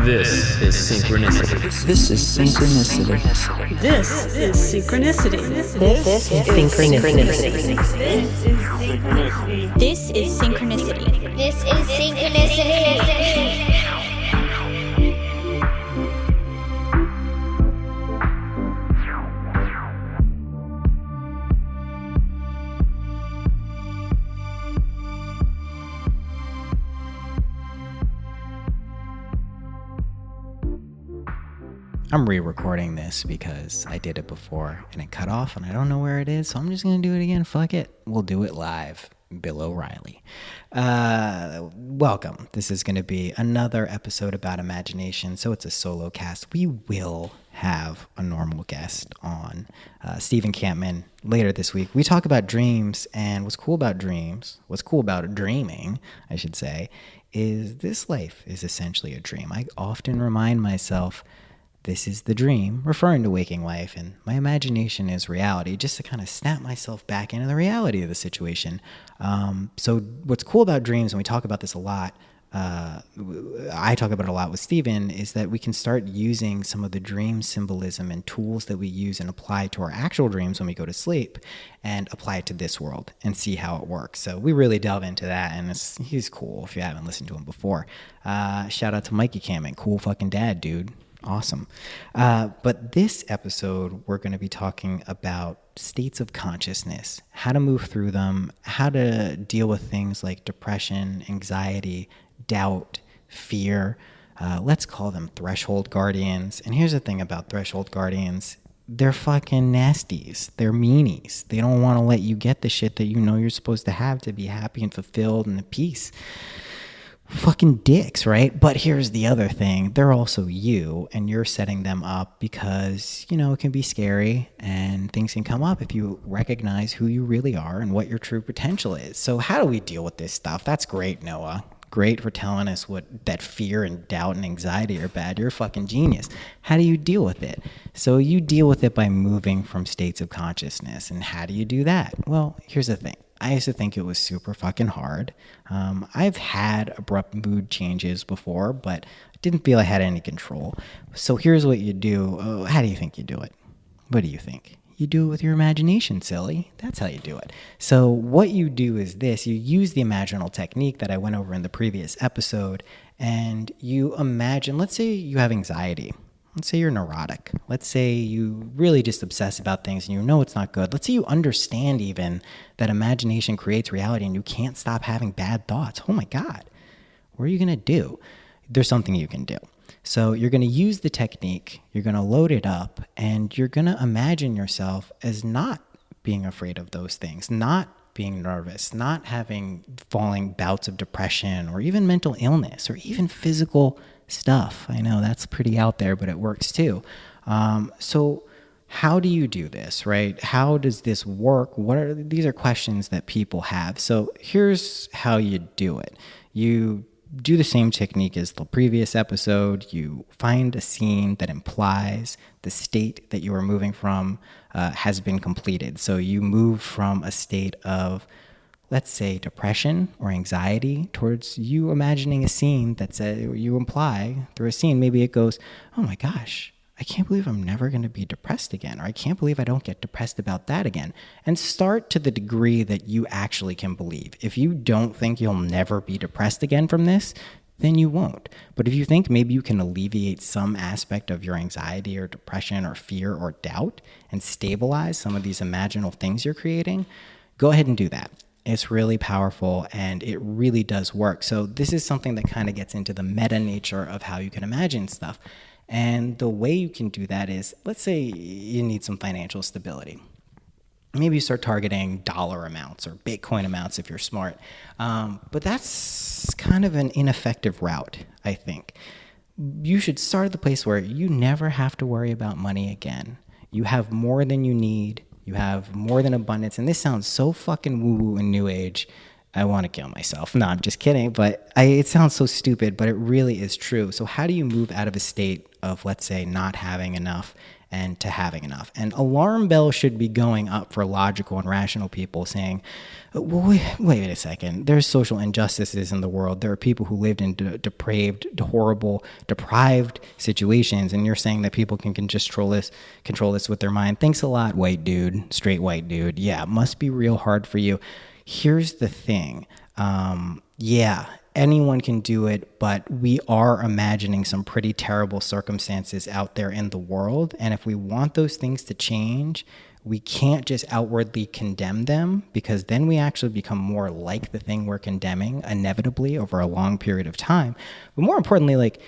This is Synchronicity. This is Synchronicity. This is Synchronicity. This is Synchronicity. This is Synchronicity. This is Synchronicity. I'm re-recording this because I did it before and it cut off and I don't know where it is, so I'm just going to do it again. Fuck it. We'll do it live. Bill O'Reilly. Welcome. This is going to be another episode about imagination, so it's a solo cast. We will have a normal guest on, Stephen Campman, later this week. We talk about dreams, and what's cool about dreaming, I should say, is this life is essentially a dream. I often remind myself this is the dream, referring to waking life, and my imagination is reality, just to kind of snap myself back into the reality of the situation. So what's cool about dreams, and we talk about this a lot, I talk about it a lot with Steven, is that we can start using some of the dream symbolism and tools that we use and apply to our actual dreams when we go to sleep and apply it to this world and see how it works. So we really delve into that, and he's cool if you haven't listened to him before. Shout out to Mikey Cammon, cool fucking dad, dude. Awesome. But this episode, we're going to be talking about states of consciousness, how to move through them, how to deal with things like depression, anxiety, doubt, fear. Let's call them threshold guardians. And here's the thing about threshold guardians. They're fucking nasties. They're meanies. They don't want to let you get the shit that you know you're supposed to have to be happy and fulfilled and at peace. Fucking dicks, right? But here's the other thing. They're also you, and you're setting them up because, it can be scary and things can come up if you recognize who you really are and what your true potential is. So how do we deal with this stuff? That's great, Noah. Great for telling us that fear and doubt and anxiety are bad. You're a fucking genius. How do you deal with it? So you deal with it by moving from states of consciousness. And how do you do that? Well, here's the thing. I used to think it was super fucking hard. I've had abrupt mood changes before, but I didn't feel I had any control. So here's what you do. How do you think you do it? What do you think? You do it with your imagination, silly. That's how you do it. So what you do is this. You use the Imaginal technique that I went over in the previous episode, and you imagine, let's say you have anxiety. Let's say you're neurotic. Let's say you really just obsess about things and you know it's not good. Let's say you understand even that imagination creates reality and you can't stop having bad thoughts. Oh my God, what are you going to do? There's something you can do. So you're going to use the technique, you're going to load it up, and you're going to imagine yourself as not being afraid of those things, not being nervous, not having falling bouts of depression or even mental illness or even physical stuff. I know that's pretty out there, but it works too. So how do you do this, right? How does this work? These are questions that people have. So here's how you do it. You do the same technique as the previous episode. You find a scene that implies the state that you are moving from has been completed. So you move from a state of, let's say, depression or anxiety towards you imagining a scene that you imply through a scene. Maybe it goes, oh my gosh, I can't believe I'm never going to be depressed again. Or I can't believe I don't get depressed about that again. And start to the degree that you actually can believe. If you don't think you'll never be depressed again from this, then you won't. But if you think maybe you can alleviate some aspect of your anxiety or depression or fear or doubt and stabilize some of these imaginal things you're creating, go ahead and do that. It's really powerful and it really does work. So this is something that kind of gets into the meta nature of how you can imagine stuff. And the way you can do that is, let's say you need some financial stability. Maybe you start targeting dollar amounts or Bitcoin amounts if you're smart. But that's kind of an ineffective route, I think. You should start at the place where you never have to worry about money again. You have more than you need. You have more than abundance. And this sounds so fucking woo-woo and new age. I want to kill myself. No, I'm just kidding. But it sounds so stupid, but it really is true. So how do you move out of a state of, let's say, not having enough and to having enough. And alarm bells should be going up for logical and rational people saying, wait a second, there's social injustices in the world. There are people who lived in depraved, horrible, deprived situations, and you're saying that people can just control this with their mind. Thanks a lot, white dude, straight white dude. Yeah, it must be real hard for you. Here's the thing. Yeah, anyone can do it, but we are imagining some pretty terrible circumstances out there in the world. And if we want those things to change, we can't just outwardly condemn them, because then we actually become more like the thing we're condemning inevitably over a long period of time. But more importantly, like,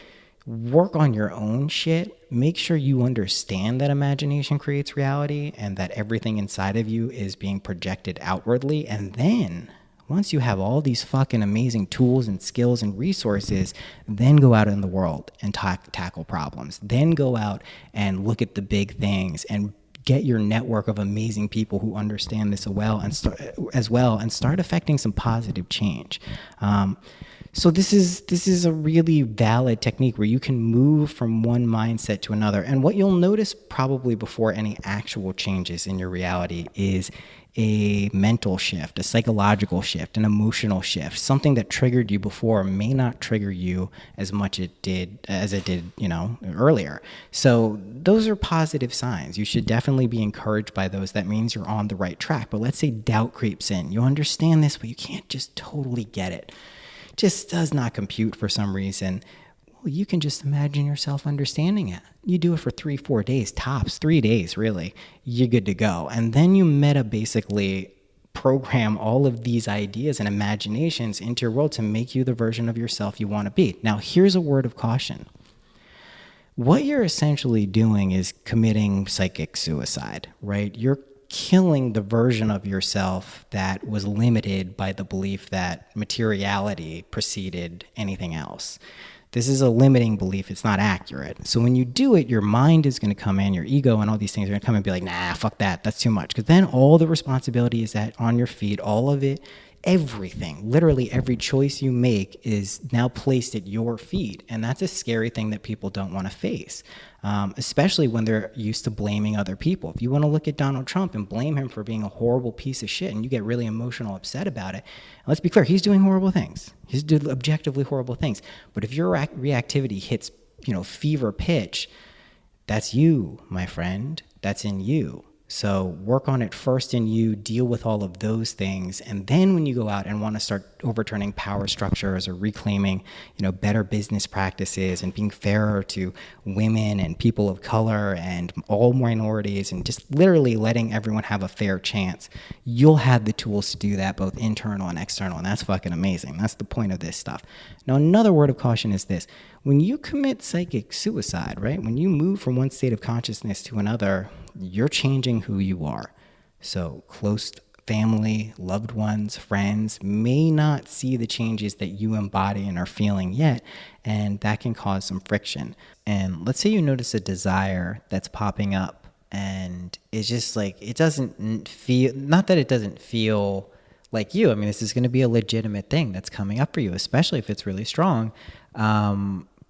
work on your own shit. Make sure you understand that imagination creates reality and that everything inside of you is being projected outwardly. And then once you have all these fucking amazing tools and skills and resources, then go out in the world and tackle problems. Then go out and look at the big things and get your network of amazing people who understand this as well and start affecting some positive change. So this is a really valid technique where you can move from one mindset to another. And what you'll notice probably before any actual changes in your reality is a mental shift, a psychological shift, an emotional shift. Something that triggered you before may not trigger you as much as it did, earlier. So those are positive signs. You should definitely be encouraged by those. That means you're on the right track. But let's say doubt creeps in. You understand this, but you can't just totally get it. Just does not compute for some reason. Well, you can just imagine yourself understanding it. You do it for 3-4 days, tops 3 days, really. You're good to go. And then you basically program all of these ideas and imaginations into your world to make you the version of yourself you want to be. Now, here's a word of caution. What you're essentially doing is committing psychic suicide, right? You're killing the version of yourself that was limited by the belief that materiality preceded anything else. This is a limiting belief. It's not accurate. So when you do it, your mind is going to come in, your ego and all these things are going to come and be like, nah, fuck that. That's too much. Because then all the responsibility is on your feet, all of it, everything, literally every choice you make is now placed at your feet. And that's a scary thing that people don't want to face, especially when they're used to blaming other people. If you want to look at Donald Trump and blame him for being a horrible piece of shit and you get really emotional, upset about it, let's be clear, he's doing horrible things. He's doing objectively horrible things. But if your reactivity hits, fever pitch, that's you, my friend. That's in you. So work on it first in you, deal with all of those things. And then when you go out and want to start overturning power structures or reclaiming, better business practices and being fairer to women and people of color and all minorities and just literally letting everyone have a fair chance, you'll have the tools to do that, both internal and external. And that's fucking amazing. That's the point of this stuff. Now, another word of caution is this. When you commit psychic suicide, right? When you move from one state of consciousness to another, you're changing who you are. So close family, loved ones, friends may not see the changes that you embody and are feeling yet, and that can cause some friction. And let's say you notice a desire that's popping up, and it's just like, it doesn't feel, not that it doesn't feel like you. I mean, this is going to be a legitimate thing that's coming up for you, especially if it's really strong.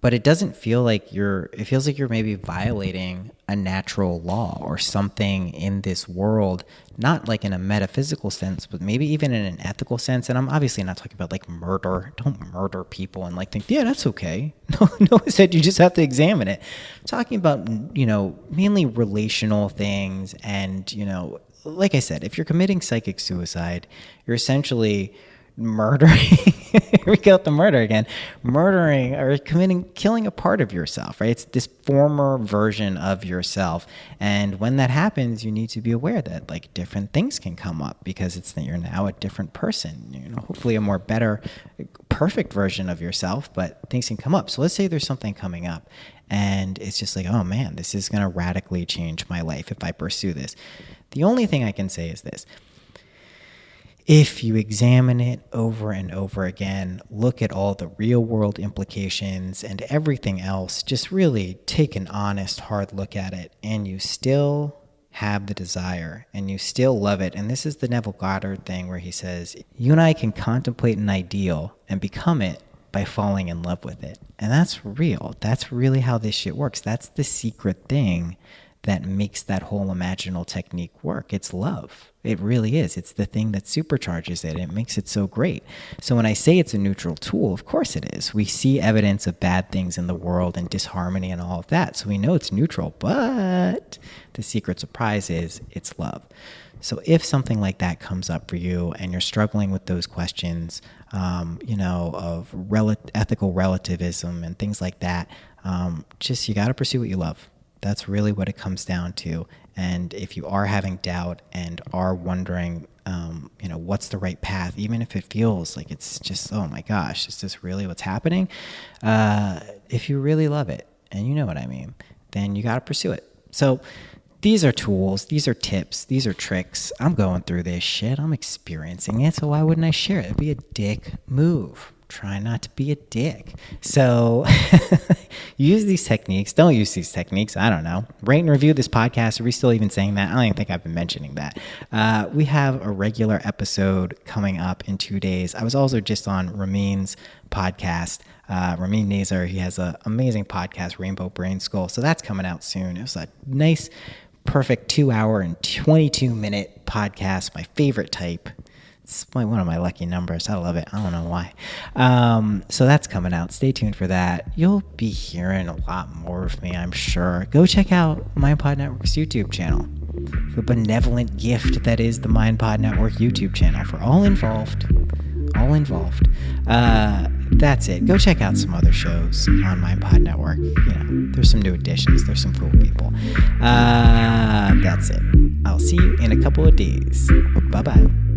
But it doesn't feel like it feels like you're maybe violating a natural law or something in this world, not like in a metaphysical sense, but maybe even in an ethical sense. And I'm obviously not talking about like murder. Don't murder people and like think, yeah, that's okay. No, I said you just have to examine it. I'm talking about, mainly relational things. And, like I said, if you're committing psychic suicide, you're essentially murdering, here we go with the murder again, murdering or killing a part of yourself, right? It's this former version of yourself. And when that happens, you need to be aware that like different things can come up because you're now a different person, hopefully a more better, perfect version of yourself, but things can come up. So let's say there's something coming up and it's just like, oh man, this is going to radically change my life if I pursue this. The only thing I can say is this. If you examine it over and over again, look at all the real world implications and everything else, just really take an honest, hard look at it, and you still have the desire and you still love it. And this is the Neville Goddard thing where he says, you and I can contemplate an ideal and become it by falling in love with it. And that's real. That's really how this shit works. That's the secret thing that makes that whole imaginal technique work. It's love. It really is. It's the thing that supercharges it. It makes it so great. So when I say it's a neutral tool, of course it is. We see evidence of bad things in the world and disharmony and all of that. So we know it's neutral, but the secret surprise is it's love. So if something like that comes up for you and you're struggling with those questions, of ethical relativism and things like that, you got to pursue what you love. That's really what it comes down to. And if you are having doubt and are wondering, what's the right path, even if it feels like it's just, oh my gosh, is this really what's happening? If you really love it, and you know what I mean, then you got to pursue it. So these are tools, these are tips, these are tricks. I'm going through this shit. I'm experiencing it. So why wouldn't I share it? It'd be a dick move. Try not to be a dick. So use these techniques. Don't use these techniques. I don't know. Rate and review this podcast. Are we still even saying that? I don't even think I've been mentioning that. We have a regular episode coming up in 2 days. I was also just on Ramin's podcast. Ramin Nazar, he has an amazing podcast, Rainbow Brain Skull. So that's coming out soon. It was a nice, perfect 2 hour and 22-minute podcast. My favorite type. It's one of my lucky numbers. I love it. I don't know why. So that's coming out. Stay tuned for that. You'll be hearing a lot more of me, I'm sure. Go check out MindPod Network's YouTube channel. The benevolent gift that is the MindPod Network YouTube channel for all involved. That's it. Go check out some other shows on MindPod Network. There's some new additions. There's some cool people. That's it. I'll see you in a couple of days. Bye-bye.